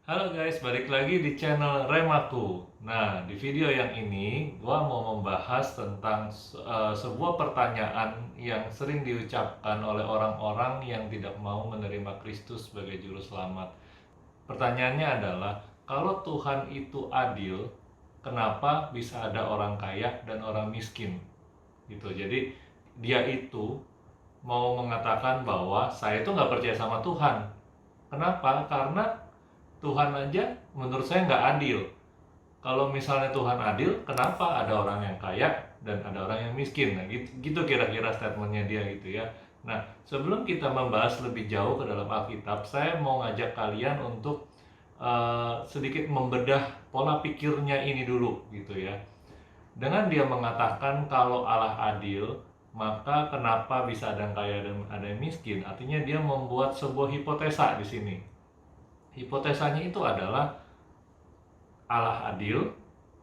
Halo guys, balik lagi di channel Remaku. Nah, di video yang ini gua mau membahas tentang sebuah pertanyaan yang sering diucapkan oleh orang-orang yang tidak mau menerima Kristus sebagai juru selamat. Pertanyaannya adalah, kalau Tuhan itu adil, kenapa bisa ada orang kaya dan orang miskin? Gitu. Jadi dia itu mau mengatakan bahwa saya itu nggak percaya sama Tuhan. Kenapa? Karena Tuhan aja menurut saya nggak adil. Kalau misalnya Tuhan adil, kenapa ada orang yang kaya dan ada orang yang miskin? Nah, gitu kira-kira statementnya dia gitu ya. Nah, sebelum kita membahas lebih jauh ke dalam Alkitab, saya mau ngajak kalian untuk sedikit membedah pola pikirnya ini dulu gitu ya. Dengan dia mengatakan kalau Allah adil, maka kenapa bisa ada yang kaya dan ada yang miskin? Artinya dia membuat sebuah hipotesa di sini. Hipotesanya itu adalah Allah adil.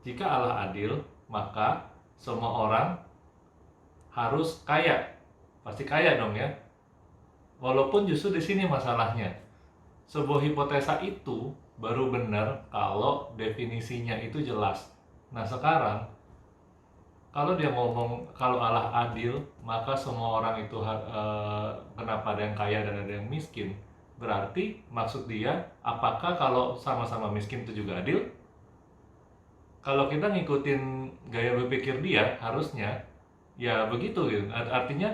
Jika Allah adil, maka semua orang harus kaya. Pasti kaya dong ya. Walaupun justru di sini masalahnya. Sebuah hipotesa itu baru benar kalau definisinya itu jelas. Nah, sekarang kalau dia ngomong kalau Allah adil, maka semua orang itu kenapa ada yang kaya dan ada yang miskin? Berarti maksud dia, apakah kalau sama-sama miskin itu juga adil? Kalau kita ngikutin gaya berpikir dia, harusnya ya begitu gitu. Artinya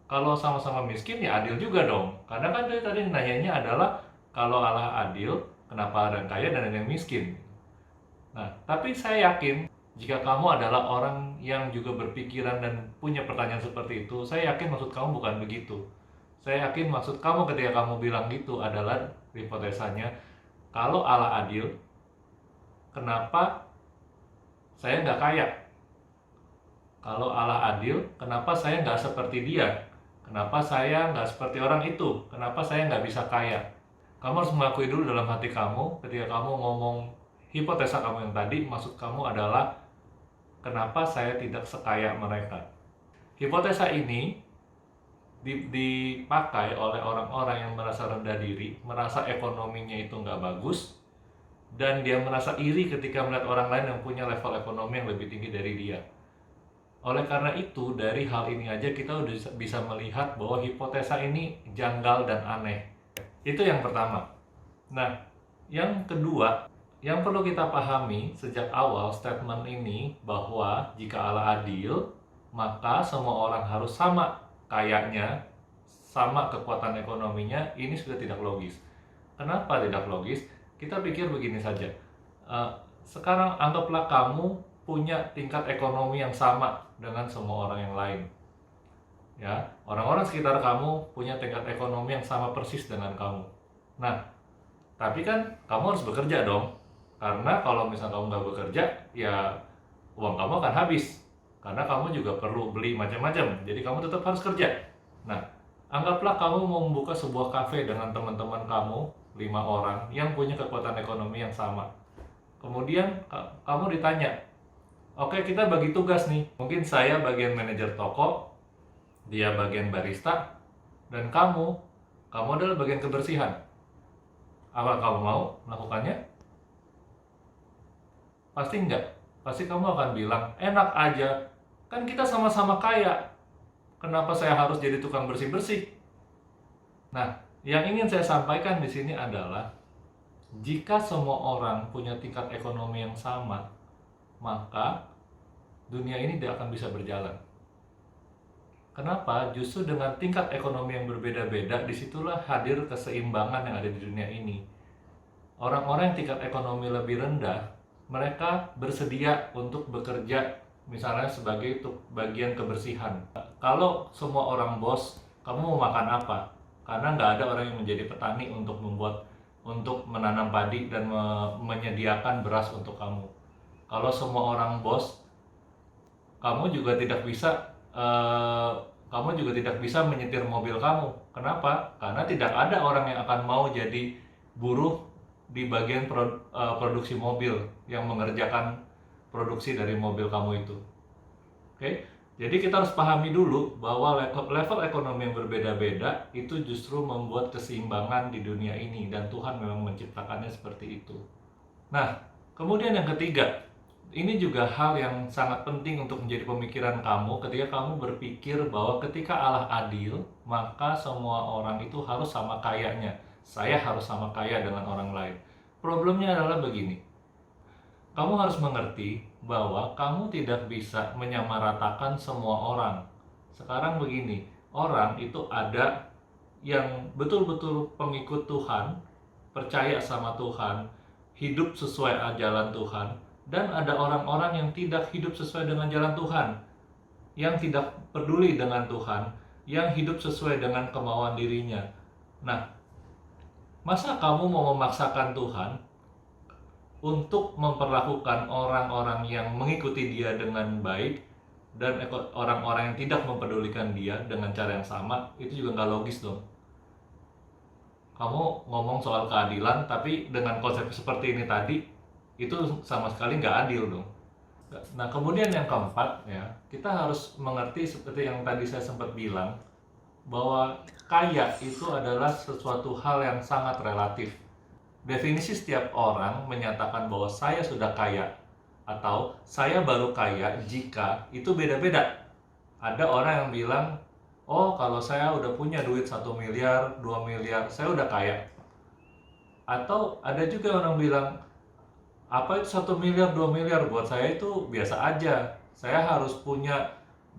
kalau sama-sama miskin ya adil juga dong. Karena kan dia tadi nanyanya adalah kalau Allah adil, kenapa ada yang kaya dan ada yang miskin? Nah, tapi saya yakin jika kamu adalah orang yang juga berpikiran dan punya pertanyaan seperti itu, saya yakin maksud kamu bukan begitu. Saya yakin maksud kamu ketika kamu bilang gitu adalah hipotesanya, kalau Allah adil, kenapa saya nggak kaya? Kalau Allah adil, kenapa saya nggak seperti dia? Kenapa saya nggak seperti orang itu? Kenapa saya nggak bisa kaya? Kamu harus mengakui dulu dalam hati kamu ketika kamu ngomong hipotesa kamu yang tadi, maksud kamu adalah kenapa saya tidak sekaya mereka. Hipotesa ini dipakai oleh orang-orang yang merasa rendah diri, merasa ekonominya itu nggak bagus, dan dia merasa iri ketika melihat orang lain yang punya level ekonomi yang lebih tinggi dari dia. Oleh karena itu, dari hal ini aja kita udah bisa melihat bahwa hipotesa ini janggal dan aneh. Itu yang pertama. Nah, yang kedua, yang perlu kita pahami sejak awal statement ini bahwa jika Allah adil, maka semua orang harus sama kayanya, sama kekuatan ekonominya, ini sudah tidak logis. Kenapa tidak logis? Kita pikir begini saja. Sekarang anggaplah kamu punya tingkat ekonomi yang sama dengan semua orang yang lain. Ya, orang-orang sekitar kamu punya tingkat ekonomi yang sama persis dengan kamu. Nah, tapi kan kamu harus bekerja dong. Karena kalau misalnya kamu nggak bekerja, ya uang kamu akan habis. Karena kamu juga perlu beli macam-macam. Jadi kamu tetap harus kerja. Nah, anggaplah kamu mau membuka sebuah kafe dengan teman-teman kamu, 5 orang, yang punya kekuatan ekonomi yang sama. Kemudian kamu ditanya, oke, kita bagi tugas nih. Mungkin saya bagian manajer toko, dia bagian barista, dan kamu adalah bagian kebersihan. Apa kamu mau melakukannya? Pasti enggak. Pasti kamu akan bilang, enak aja. Kan kita sama-sama kaya. Kenapa saya harus jadi tukang bersih-bersih? Nah, yang ingin saya sampaikan di sini adalah, jika semua orang punya tingkat ekonomi yang sama, maka dunia ini tidak akan bisa berjalan. Kenapa? Justru dengan tingkat ekonomi yang berbeda-beda, disitulah hadir keseimbangan yang ada di dunia ini. Orang-orang yang tingkat ekonomi lebih rendah, mereka bersedia untuk bekerja misalnya sebagai bagian kebersihan. Kalau semua orang bos, kamu mau makan apa? Karena nggak ada orang yang menjadi petani untuk menanam padi dan menyediakan beras untuk kamu. Kalau semua orang bos, kamu juga tidak bisa menyetir mobil kamu. Kenapa? Karena tidak ada orang yang akan mau jadi buruh di bagian produksi mobil yang mengerjakan produksi dari mobil kamu itu. Oke? Jadi kita harus pahami dulu bahwa level ekonomi yang berbeda-beda itu justru membuat keseimbangan di dunia ini, dan Tuhan memang menciptakannya seperti itu. Nah, kemudian yang ketiga, ini juga hal yang sangat penting untuk menjadi pemikiran kamu ketika kamu berpikir bahwa ketika Allah adil, maka semua orang itu harus sama kayanya. Saya harus sama kaya dengan orang lain. Problemnya adalah begini, kamu harus mengerti bahwa kamu tidak bisa menyamaratakan semua orang. Sekarang begini, orang itu ada yang betul-betul pengikut Tuhan, percaya sama Tuhan, hidup sesuai jalan Tuhan, dan ada orang-orang yang tidak hidup sesuai dengan jalan Tuhan, yang tidak peduli dengan Tuhan, yang hidup sesuai dengan kemauan dirinya. Nah, masa kamu mau memaksakan Tuhan untuk memperlakukan orang-orang yang mengikuti dia dengan baik dan orang-orang yang tidak mempedulikan dia dengan cara yang sama? Itu juga nggak logis dong. Kamu ngomong soal keadilan tapi dengan konsep seperti ini tadi, itu sama sekali nggak adil dong. Nah, kemudian yang keempat, ya, kita harus mengerti seperti yang tadi saya sempat bilang, bahwa kaya itu adalah sesuatu hal yang sangat relatif. Definisi setiap orang menyatakan bahwa saya sudah kaya atau saya baru kaya jika itu beda-beda. Ada orang yang bilang, oh kalau saya udah punya duit 1 miliar, 2 miliar, saya udah kaya. Atau ada juga orang bilang, apa itu 1 miliar, 2 miliar, buat saya itu biasa aja. Saya harus punya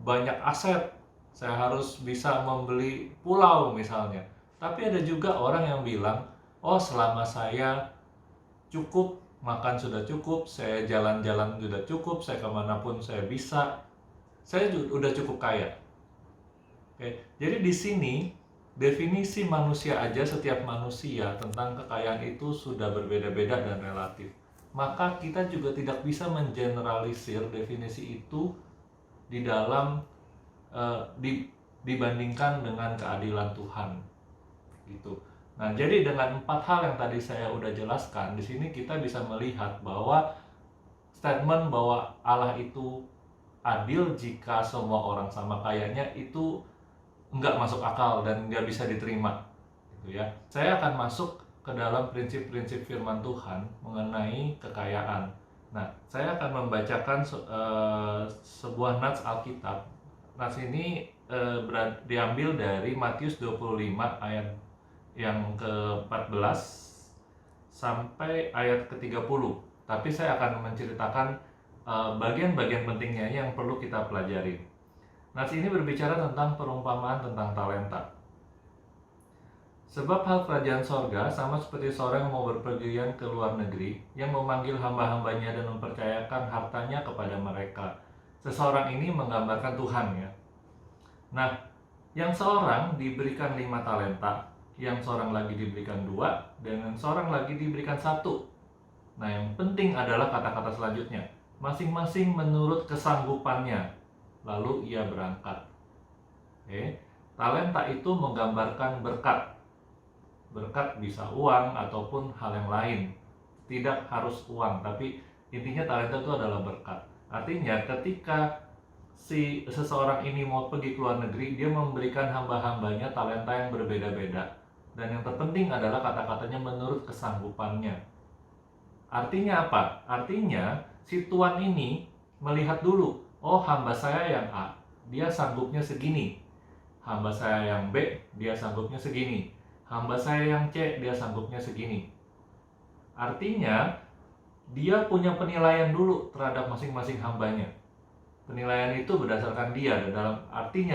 banyak aset, saya harus bisa membeli pulau misalnya. Tapi ada juga orang yang bilang, oh selama saya cukup, makan sudah cukup, saya jalan-jalan sudah cukup, saya kemanapun saya bisa, saya udah cukup kaya. Oke, jadi di sini definisi manusia aja, setiap manusia tentang kekayaan itu sudah berbeda-beda dan relatif. Maka kita juga tidak bisa mengeneralisir definisi itu di dalam dibandingkan dengan keadilan Tuhan, gitu. Nah, jadi dengan 4 hal yang tadi saya udah jelaskan, di sini kita bisa melihat bahwa statement bahwa Allah itu adil jika semua orang sama kayanya itu nggak masuk akal dan nggak bisa diterima, gitu ya. Saya akan masuk ke dalam prinsip-prinsip firman Tuhan mengenai kekayaan. Nah, saya akan membacakan sebuah nats Alkitab. Nats ini diambil dari Matius 25 ayat yang ke-14 sampai ayat ke-30. Tapi saya akan menceritakan bagian-bagian pentingnya yang perlu kita pelajari. Nats ini berbicara tentang perumpamaan tentang talenta. Sebab hal kerajaan sorga sama seperti seorang yang mau berpergian ke luar negeri, yang memanggil hamba-hambanya dan mempercayakan hartanya kepada mereka. Seseorang ini menggambarkan Tuhan, ya. Nah, yang seorang diberikan 5 talenta, yang seorang lagi diberikan 2, dan yang seorang lagi diberikan 1. Nah, yang penting adalah kata-kata selanjutnya. Masing-masing menurut kesanggupannya, lalu ia berangkat. Oke. Talenta itu menggambarkan berkat. Berkat bisa uang ataupun hal yang lain. Tidak harus uang, tapi intinya talenta itu adalah berkat. Artinya ketika seseorang ini mau pergi ke luar negeri, dia memberikan hamba-hambanya talenta yang berbeda-beda. Dan yang terpenting adalah kata-katanya menurut kesanggupannya. Artinya apa? Artinya si tuan ini melihat dulu, oh hamba saya yang A, dia sanggupnya segini. Hamba saya yang B, dia sanggupnya segini. Hamba saya yang C, dia sanggupnya segini. Artinya dia punya penilaian dulu terhadap masing-masing hambanya. Penilaian itu berdasarkan dia, dan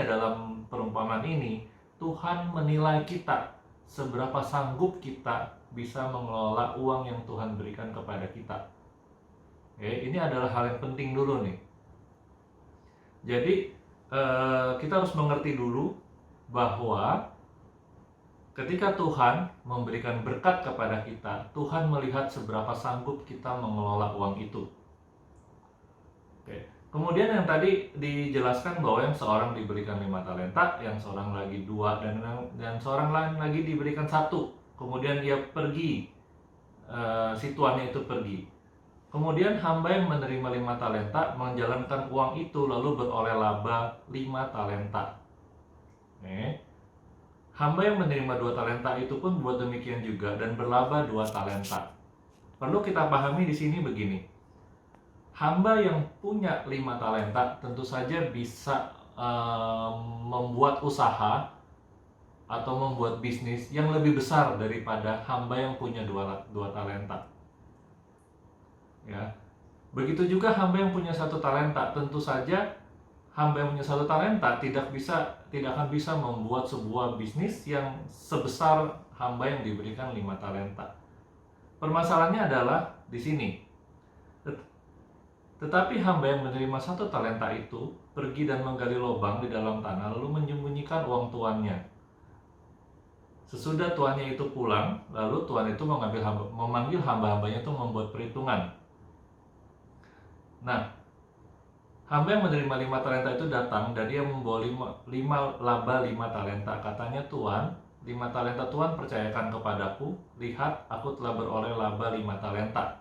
dalam perumpamaan ini Tuhan menilai kita, seberapa sanggup kita bisa mengelola uang yang Tuhan berikan kepada kita. Oke, ini adalah hal yang penting dulu nih. Jadi kita harus mengerti dulu bahwa ketika Tuhan memberikan berkat kepada kita, Tuhan melihat seberapa sanggup kita mengelola uang itu. Oke. Kemudian yang tadi dijelaskan bahwa yang seorang diberikan 5 talenta, yang seorang lagi 2, dan seorang lain lagi diberikan 1. Kemudian dia pergi, si tuannya itu pergi. Kemudian hamba yang menerima 5 talenta menjalankan uang itu lalu beroleh laba 5 talenta. Hamba yang menerima 2 talenta itu pun buat demikian juga dan berlaba 2 talenta. Perlu kita pahami di sini begini. Hamba yang punya 5 talenta tentu saja bisa membuat usaha atau membuat bisnis yang lebih besar daripada hamba yang punya 2 talenta. Ya. Begitu juga hamba yang punya 1 talenta, tentu saja hamba yang punya 1 talenta tidak akan bisa membuat sebuah bisnis yang sebesar hamba yang diberikan 5 talenta. Permasalahannya adalah di sini. Tetapi hamba yang menerima 1 talenta itu pergi dan menggali lubang di dalam tanah lalu menyembunyikan uang tuannya. Sesudah tuannya itu pulang, lalu tuan itu memanggil hamba-hambanya itu membuat perhitungan. Nah, hamba yang menerima 5 talenta itu datang dan dia membawa 5 laba 5 talenta. Katanya, Tuan, 5 talenta Tuan percayakan kepadaku. Lihat, aku telah beroleh laba 5 talenta.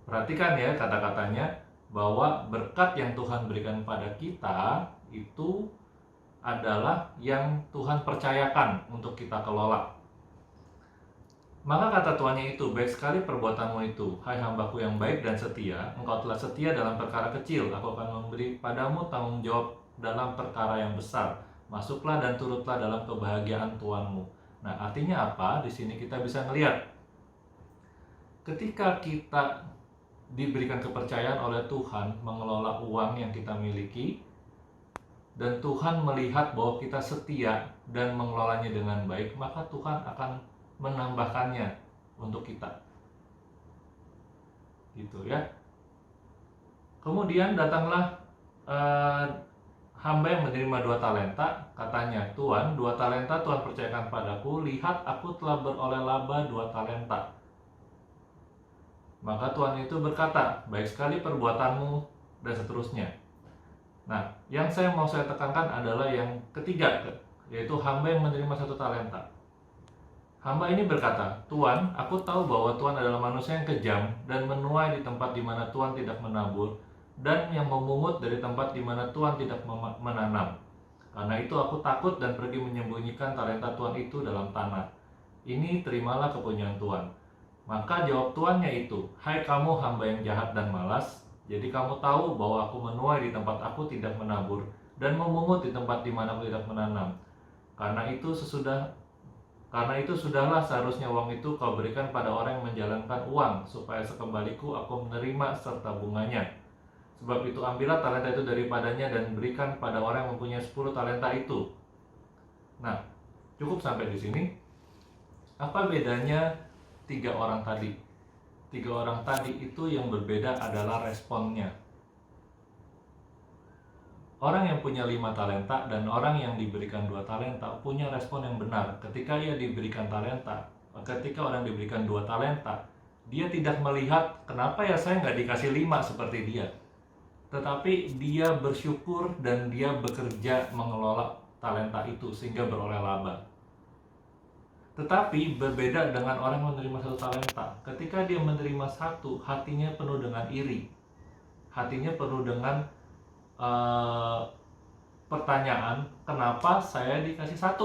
Perhatikan ya kata-katanya, bahwa berkat yang Tuhan berikan pada kita itu adalah yang Tuhan percayakan untuk kita kelola. Maka kata tuannya itu, baik sekali perbuatanmu itu, hai hambaku yang baik dan setia, engkau telah setia dalam perkara kecil, aku akan memberi padamu tanggung jawab dalam perkara yang besar. Masuklah dan turutlah dalam kebahagiaan tuanmu. Nah, artinya apa? Di sini kita bisa melihat, ketika kita diberikan kepercayaan oleh Tuhan mengelola uang yang kita miliki, dan Tuhan melihat bahwa kita setia dan mengelolanya dengan baik, maka Tuhan akan menambahkannya untuk kita, gitu ya. Kemudian datanglah hamba yang menerima 2 talenta. Katanya, Tuan, 2 talenta Tuhan percayakan padaku. Lihat, aku telah beroleh laba 2 talenta. Maka Tuan itu berkata, baik sekali perbuatanmu, dan seterusnya. Nah, yang mau saya tekankan adalah yang ketiga, yaitu hamba yang menerima 1 talenta. Hamba ini berkata, Tuan, aku tahu bahwa Tuan adalah manusia yang kejam dan menuai di tempat di mana Tuan tidak menabur, dan yang memungut dari tempat di mana Tuan tidak menanam. Karena itu aku takut dan pergi menyembunyikan talenta Tuan itu dalam tanah. Ini terimalah kepunyaan Tuan. Maka jawab tuannya itu, hai kamu hamba yang jahat dan malas, jadi kamu tahu bahwa aku menuai di tempat aku tidak menabur, dan memungut di tempat di mana aku tidak menanam. Karena itu sudahlah seharusnya uang itu kau berikan pada orang yang menjalankan uang, supaya sekembaliku aku menerima serta bunganya. Sebab itu ambillah talenta itu daripadanya dan berikan pada orang yang mempunyai 10 talenta itu. Nah, cukup sampai di sini. Apa bedanya 3 orang tadi? 3 orang tadi itu yang berbeda adalah responnya. Orang yang punya 5 talenta dan orang yang diberikan 2 talenta punya respon yang benar. Ketika ia diberikan talenta, ketika orang diberikan 2 talenta, dia tidak melihat kenapa ya saya nggak dikasih 5 seperti dia. Tetapi dia bersyukur dan dia bekerja mengelola talenta itu sehingga beroleh laba. Tetapi berbeda dengan orang yang menerima 1 talenta. Ketika dia menerima 1, hatinya penuh dengan iri. Hatinya penuh dengan pertanyaan, kenapa saya dikasih 1?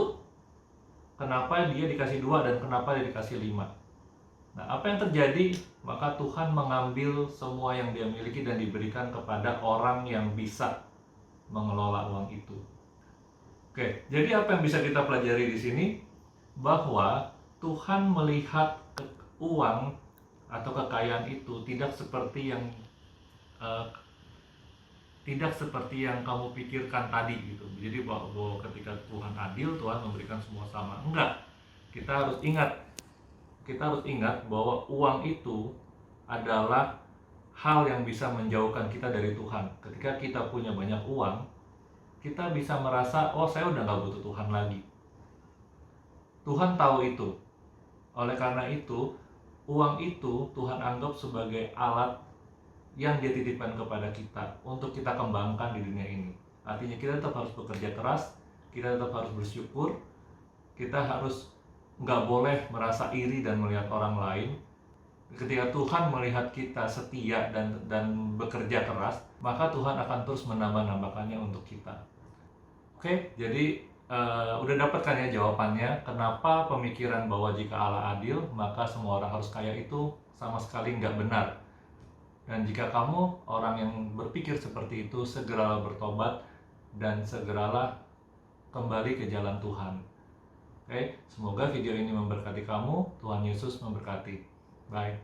Kenapa dia dikasih 2 dan kenapa dia dikasih 5? Nah, apa yang terjadi? Maka Tuhan mengambil semua yang dia miliki dan diberikan kepada orang yang bisa mengelola uang itu. Oke, jadi apa yang bisa kita pelajari di sini? Bahwa Tuhan melihat uang atau kekayaan itu tidak seperti yang kamu pikirkan tadi gitu. Jadi bahwa ketika Tuhan adil, Tuhan memberikan semua sama. Enggak. Kita harus ingat bahwa uang itu adalah hal yang bisa menjauhkan kita dari Tuhan. Ketika kita punya banyak uang, kita bisa merasa, oh saya udah gak butuh Tuhan lagi. Tuhan tahu itu. Oleh karena itu, uang itu Tuhan anggap sebagai alat yang dia titipkan kepada kita untuk kita kembangkan di dunia ini. Artinya kita tetap harus bekerja keras, kita tetap harus bersyukur, kita harus nggak boleh merasa iri dan melihat orang lain, Ketika Tuhan melihat kita setia dan bekerja keras, maka Tuhan akan terus menambah-nambahkannya untuk kita. Oke, jadi udah dapat kan ya jawabannya kenapa pemikiran bahwa jika Allah adil maka semua orang harus kaya itu sama sekali nggak benar. Dan jika kamu orang yang berpikir seperti itu, segeralah bertobat dan segeralah kembali ke jalan Tuhan. Oke, semoga video ini memberkati kamu. Tuhan Yesus memberkati. Bye.